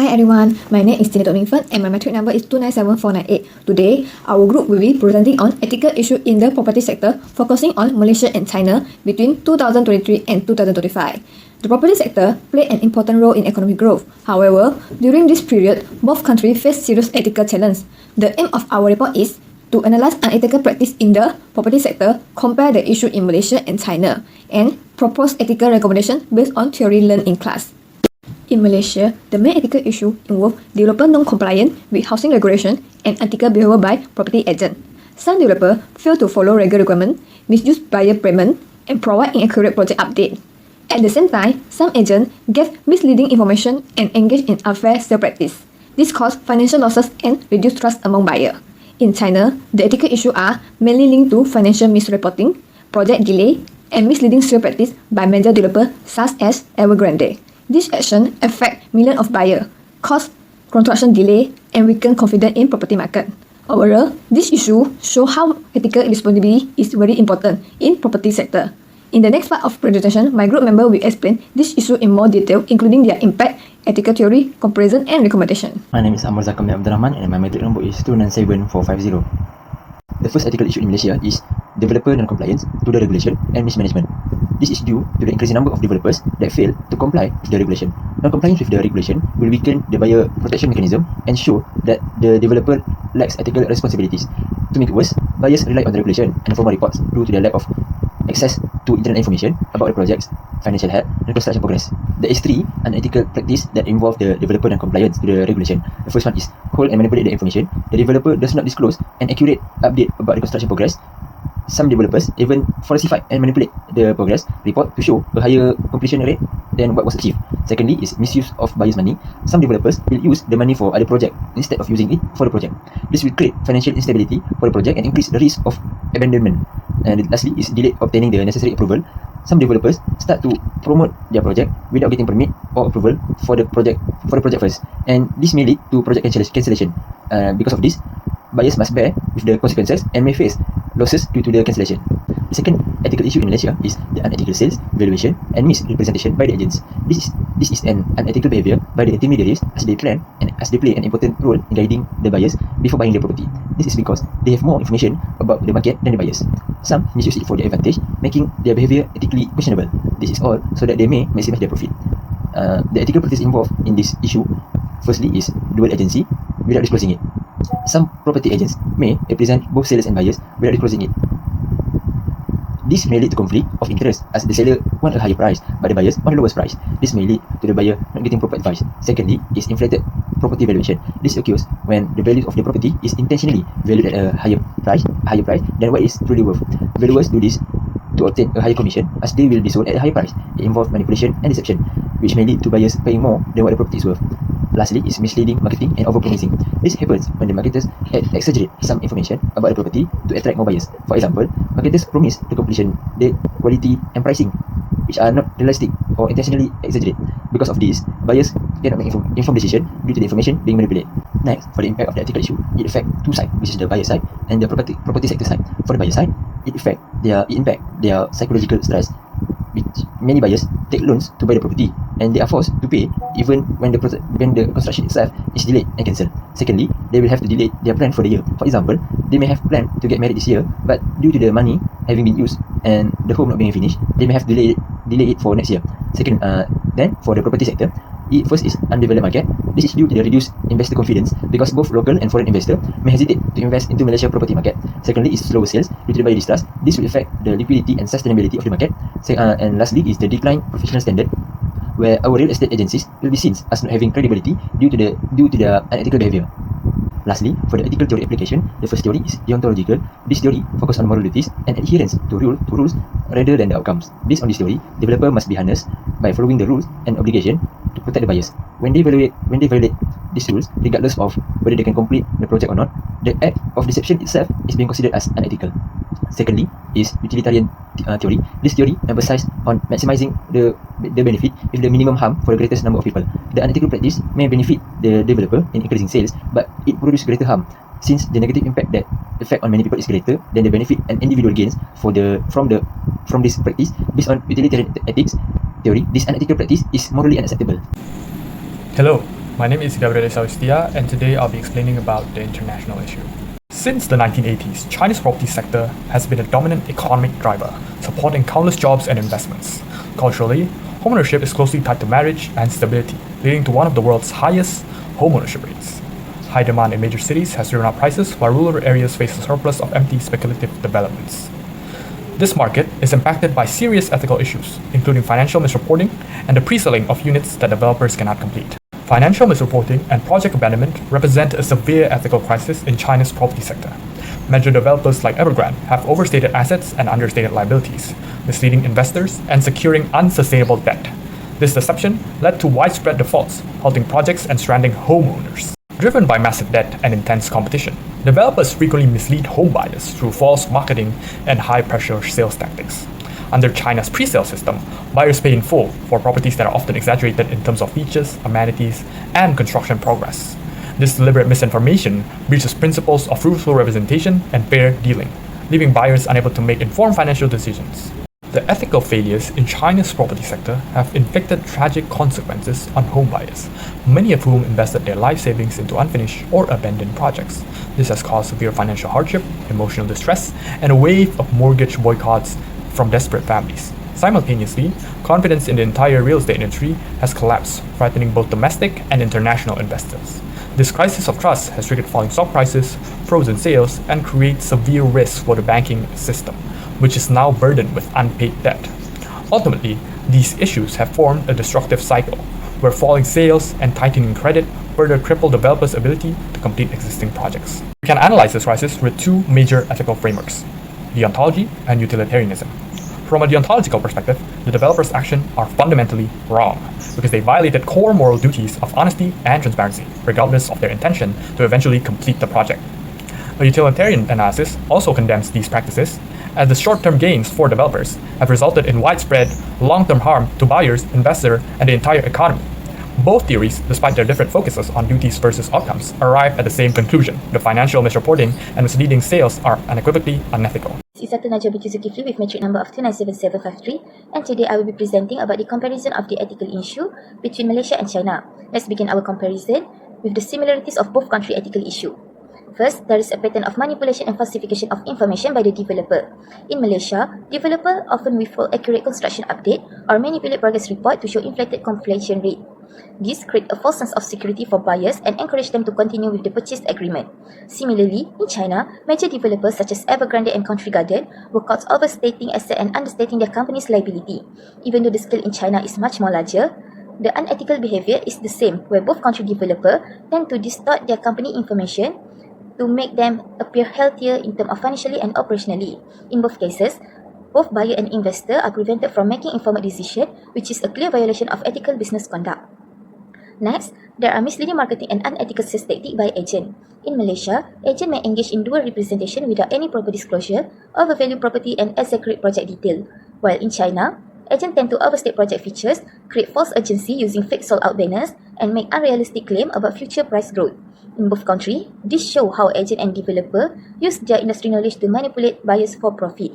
Hi everyone, my name is Tina Mingfen and my metric number is 297498. Today, our group will be presenting on ethical issue in the property sector, focusing on Malaysia and China between 2023 and 2025. The property sector played an important role in economic growth. However, during this period, both countries faced serious ethical challenges. The aim of our report is to analyze unethical practice in the property sector, compare the issue in Malaysia and China, and propose ethical recommendations based on theory learned in class. In Malaysia, the main ethical issue involved developer non-compliance with housing regulation and unethical behavior by property agents. Some developers fail to follow regular requirements, misuse buyer payment, and provide inaccurate project updates. At the same time, some agents gave misleading information and engaged in unfair sale practice. This caused financial losses and reduced trust among buyers. In China, the ethical issues are mainly linked to financial misreporting, project delay, and misleading sale practice by major developers such as Evergrande. This action affect millions of buyers, cause construction delay, and weaken confidence in property market. Overall, this issue show how ethical responsibility is very important in property sector. In the next part of presentation, my group member will explain this issue in more detail, including their impact, ethical theory, comparison, and recommendation. My name is Amar Zakam Abdul Rahman and my metric number is 297450. The first ethical issue in Malaysia is developer non-compliance to the regulation and mismanagement. This is due to the increasing number of developers that fail to comply with the regulation. Non-compliance with the regulation will weaken the buyer protection mechanism and show that the developer lacks ethical responsibilities. To make it worse, buyers rely on the regulation and formal reports due to the lack of access to internet information about the project's financial health and construction progress. There is three unethical practices that involve the developer non-compliance to the regulation. The first one is hold and manipulate the information. The developer does not disclose an accurate update about the construction progress. Some developers even falsify and manipulate the progress report to show a higher completion rate than what was achieved. Secondly is misuse of buyers' money. Some developers will use the money for other project instead of using it for the project. This will create financial instability for the project and increase the risk of abandonment. And lastly is delayed obtaining the necessary approval. Some developers start to promote their project without getting permit or approval for the project first, and this may lead to project cancellation. Because of this, buyers must bear with the consequences and may face losses due to the cancellation. The second ethical issue in Malaysia is the unethical sales, valuation, and misrepresentation by the agents. This is an unethical behavior by the intermediaries as they play an important role in guiding the buyers before buying the property. This is because they have more information about the market than the buyers. Some misuse it for their advantage, making their behavior ethically questionable. This is all so that they may maximize their profit. The ethical practice involved in this issue, firstly, is dual agency without disclosing it. Some property agents may represent both sellers and buyers without disclosing it. This may lead to conflict of interest as the seller wants a higher price but the buyers want the lowest price. This may lead to the buyer not getting proper advice. Secondly is inflated property valuation. This occurs when the value of the property is intentionally valued at a higher price than what it is truly worth. Valuers do this to obtain a higher commission as they will be sold at a higher price. It involves manipulation and deception, which may lead to buyers paying more than what the property is worth. Lastly is misleading marketing and overpromising. This happens when the marketers exaggerate some information about the property to attract more buyers. For example, marketers promise the completion date, quality, and pricing, which are not realistic or intentionally exaggerate. Because of this, buyers cannot make informed decision due to the information being manipulated. Next, for the impact of the ethical issue, it affects two sides, which is the buyer side and the property sector side. For the buyer side, it impact their psychological stress, which many buyers take loans to buy the property and they are forced to pay even when the construction itself is delayed and cancelled. Secondly, they will have to delay their plan for the year. For example, they may have planned to get married this year, but due to the money having been used and the home not being finished, they may have to delay it for next year. Then for the property sector, first is undeveloped market. This is due to the reduced investor confidence because both local and foreign investors may hesitate to invest into Malaysia property market. Secondly is slower sales due to the buyer distrust. This will affect the liquidity and sustainability of the market. And lastly is the decline professional standard, where our real estate agencies will be seen as not having credibility due to the unethical behavior. Lastly, for the ethical theory application, the first theory is deontological. This theory focuses on moral duties and adherence to rules rather than the outcomes. Based on this theory, developer must be harnessed by following the rules and obligation to protect the buyers. When they violate these rules, regardless of whether they can complete the project or not, the act of deception itself is being considered as unethical. Secondly is utilitarian theory. This theory emphasizes on maximizing the benefit with the minimum harm for the greatest number of people. The unethical practice may benefit the developer in increasing sales, but it produces greater harm since the negative effect on many people is greater than the benefit and individual gains from this practice. Based on utilitarian ethics theory, this unethical practice is morally unacceptable. Hello, My name is Gabriel Saustia, and today I'll be explaining about the international issue. Since the 1980s, China's property sector has been a dominant economic driver, supporting countless jobs and investments. Culturally, homeownership is closely tied to marriage and stability, leading to one of the world's highest homeownership rates. High demand in major cities has driven up prices, while rural areas face a surplus of empty speculative developments. This market is impacted by serious ethical issues, including financial misreporting and the pre-selling of units that developers cannot complete. Financial misreporting and project abandonment represent a severe ethical crisis in China's property sector. Major developers like Evergrande have overstated assets and understated liabilities, misleading investors and securing unsustainable debt. This deception led to widespread defaults, halting projects and stranding homeowners. Driven by massive debt and intense competition, developers frequently mislead home buyers through false marketing and high-pressure sales tactics. Under China's pre-sale system, buyers pay in full for properties that are often exaggerated in terms of features, amenities, and construction progress. This deliberate misinformation breaches principles of truthful representation and fair dealing, leaving buyers unable to make informed financial decisions. The ethical failures in China's property sector have inflicted tragic consequences on home buyers, many of whom invested their life savings into unfinished or abandoned projects. This has caused severe financial hardship, emotional distress, and a wave of mortgage boycotts from desperate families. Simultaneously, confidence in the entire real estate industry has collapsed, frightening both domestic and international investors. This crisis of trust has triggered falling stock prices, frozen sales, and creates severe risks for the banking system, which is now burdened with unpaid debt. Ultimately, these issues have formed a destructive cycle, where falling sales and tightening credit further cripple developers' ability to complete existing projects. We can analyze this crisis with two major ethical frameworks: deontology and utilitarianism. From a deontological perspective, the developers' actions are fundamentally wrong because they violated core moral duties of honesty and transparency, regardless of their intention to eventually complete the project. A utilitarian analysis also condemns these practices, as the short-term gains for developers have resulted in widespread, long-term harm to buyers, investors, and the entire economy. Both theories, despite their different focuses on duties versus outcomes, arrive at the same conclusion: the financial misreporting and misleading sales are unequivocally unethical. This is Dr. Najwa binti Zulkifli with metric number of 297753, and today I will be presenting about the comparison of the ethical issue between Malaysia and China. Let's begin our comparison with the similarities of both country ethical issue. First, there is a pattern of manipulation and falsification of information by the developer. In Malaysia, developer often withhold accurate construction update or manipulate progress report to show inflated completion rate. This creates a false sense of security for buyers and encourage them to continue with the purchase agreement. Similarly, in China, major developers such as Evergrande and Country Garden were caught overstating asset and understating their company's liability. Even though the scale in China is much more larger, the unethical behavior is the same, where both country developers tend to distort their company information to make them appear healthier in terms of financially and operationally. In both cases, both buyer and investor are prevented from making informed decisions, which is a clear violation of ethical business conduct. Next, there are misleading marketing and unethical sales tactics by agent. In Malaysia, agent may engage in dual representation without any proper disclosure, overvalue property and exaggerate project detail. While in China, agents tend to overstate project features, create false urgency using fake sold-out banners, and make unrealistic claims about future price growth. In both countries, this shows how agent and developer use their industry knowledge to manipulate buyers for profit.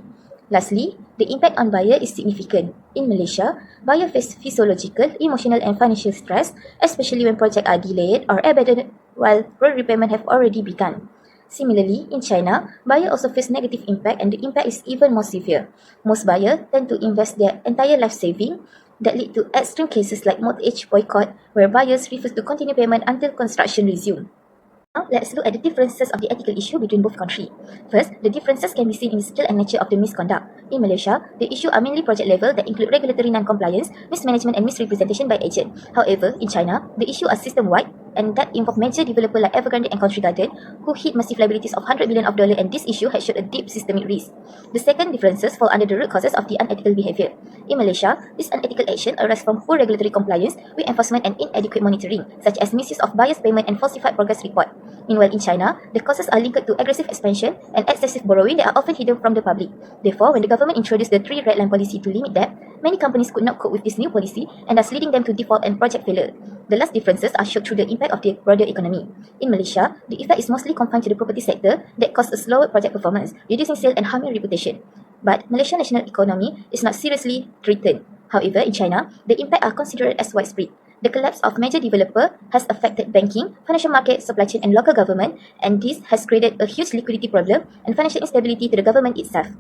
Lastly, the impact on buyer is significant. In Malaysia, buyers face physiological, emotional and financial stress, especially when projects are delayed or abandoned while road repayment have already begun. Similarly, in China, buyers also face negative impact, and the impact is even more severe. Most buyers tend to invest their entire life saving that lead to extreme cases like mortgage boycott, where buyers refuse to continue payment until construction resumes. Now, let's look at the differences of the ethical issue between both countries. First, the differences can be seen in the scale and nature of the misconduct. In Malaysia, the issue are mainly project level that include regulatory non-compliance, mismanagement and misrepresentation by agent. However, in China, the issue are system-wide and that involve major developers like Evergrande and Country Garden who hit massive liabilities of $100 billion, and this issue has showed a deep systemic risk. The second differences fall under the root causes of the unethical behavior. In Malaysia, this unethical action arises from poor regulatory compliance with enforcement and inadequate monitoring, such as misuse of biased payment and falsified progress report. Meanwhile, in China, the causes are linked to aggressive expansion and excessive borrowing that are often hidden from the public. Therefore, when the government introduced the 3 red line policy to limit debt, many companies could not cope with this new policy and thus leading them to default and project failure. The last differences are shown through the impact of the broader economy. In Malaysia, the effect is mostly confined to the property sector that caused a slower project performance, reducing sales and harming reputation. But Malaysian national economy is not seriously threatened. However, in China, the impact are considered as widespread. The collapse of major developer has affected banking, financial market, supply chain and local government, and this has created a huge liquidity problem and financial instability to the government itself.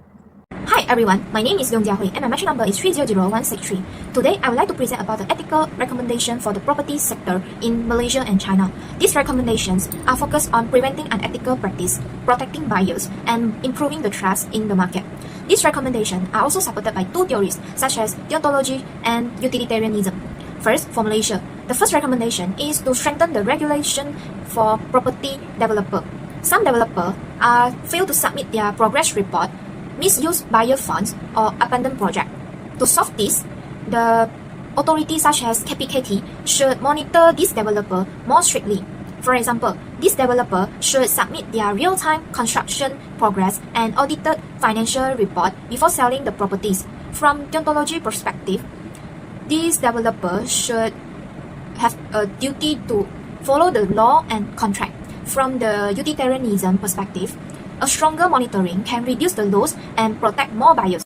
Hi everyone, my name is Leong Jiahui and my matching number is 300163. Today I would like to present about the ethical recommendation for the property sector in Malaysia and China. These recommendations are focused on preventing unethical practice, protecting buyers, and improving the trust in the market. These recommendations are also supported by two theories such as deontology and utilitarianism. First, for Malaysia, the first recommendation is to strengthen the regulation for property developer. Some developers fail to submit their progress report, misuse buyer funds, or abandon project. To solve this, the authorities such as KPKT should monitor this developer more strictly. For example, this developer should submit their real-time construction progress and audited financial report before selling the properties. From deontology perspective, these developers should have a duty to follow the law and contract. From the utilitarianism perspective, a stronger monitoring can reduce the loss and protect more buyers.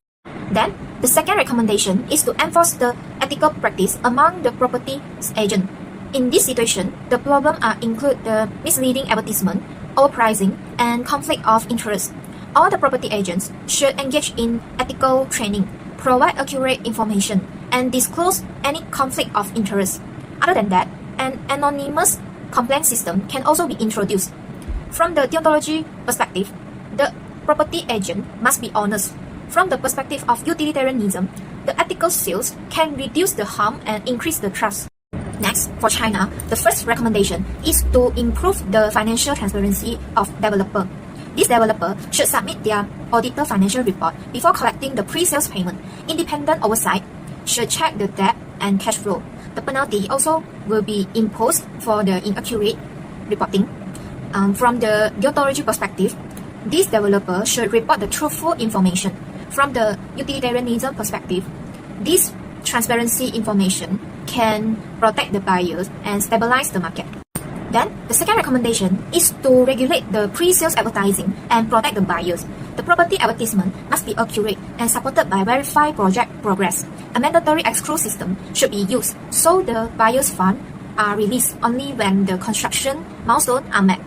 Then, the second recommendation is to enforce the ethical practice among the property agent. In this situation, the problem include the misleading advertisement, overpricing, and conflict of interest. All the property agents should engage in ethical training, provide accurate information, and disclose any conflict of interest. Other than that, an anonymous complaint system can also be introduced. From the deontology perspective, the property agent must be honest. From the perspective of utilitarianism, the ethical sales can reduce the harm and increase the trust. Next, for China, the first recommendation is to improve the financial transparency of developer. This developer should submit their audited financial report before collecting the pre-sales payment. Independent oversight should check the debt and cash flow. The penalty also will be imposed for the inaccurate reporting. From the deontology perspective, this developer should report the truthful information. From the utilitarianism perspective, this transparency information can protect the buyers and stabilize the market. Then, the second recommendation is to regulate the pre-sales advertising and protect the buyers. The property advertisement must be accurate and supported by verified project progress. A mandatory escrow system should be used so the buyer's funds are released only when the construction milestones are met.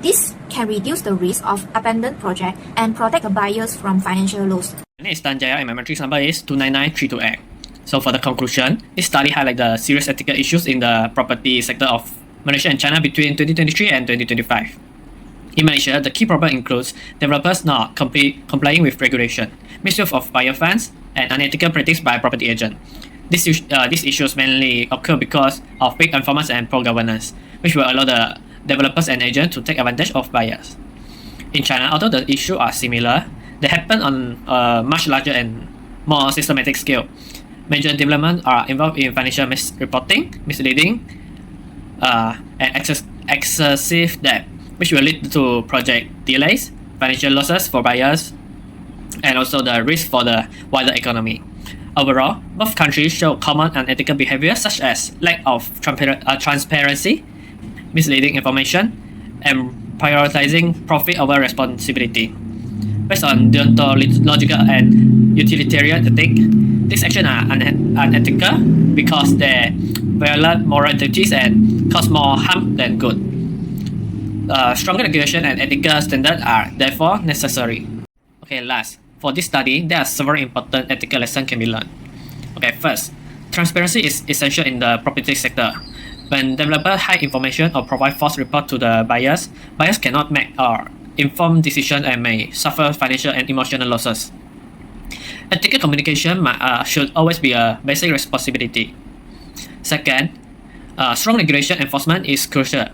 This can reduce the risk of abandoned project and protect the buyers from financial loss. My name is Tan Jaya and my matrix number is 29932A. So for the conclusion, this study highlights the serious ethical issues in the property sector of Malaysia and China between 2023 and 2025. In Malaysia, the key problem includes developers not complying with regulation, misuse of buyer funds, and unethical practice by property agents. These issues mainly occur because of weak performance and poor governance, which will allow the developers and agents to take advantage of buyers. In China, although the issues are similar, they happen on a much larger and more systematic scale. Major developments are involved in financial misreporting, misleading, and excessive debt, which will lead to project delays, financial losses for buyers, and also the risk for the wider economy. Overall, both countries show common unethical behavior such as lack of transparency, misleading information, and prioritizing profit over responsibility. Based on deontological and utilitarian ethics, these actions are unethical because they violate moral duties and cause more harm than good. Stronger regulation and ethical standards are therefore necessary. Okay, last, for this study, there are several important ethical lessons can be learned. Okay, first, transparency is essential in the property sector. When developers hide information or provide false reports to the buyers cannot make informed decisions and may suffer financial and emotional losses. Ethical communication should always be a basic responsibility. Second, strong regulation enforcement is crucial.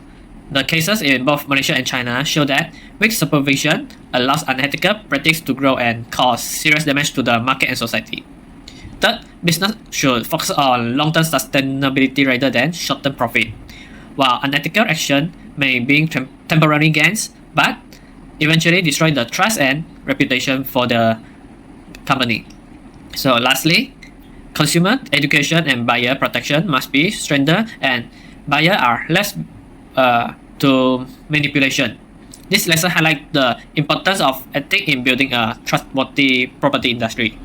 The cases in both Malaysia and China show that weak supervision allows unethical practice to grow and cause serious damage to the market and society. Third, business should focus on long-term sustainability rather than short-term profit. While unethical action may bring temporary gains, but eventually destroy the trust and reputation for the company. So lastly, consumer education and buyer protection must be strengthened and buyers are less to manipulation. This lesson highlights the importance of ethics in building a trustworthy property industry.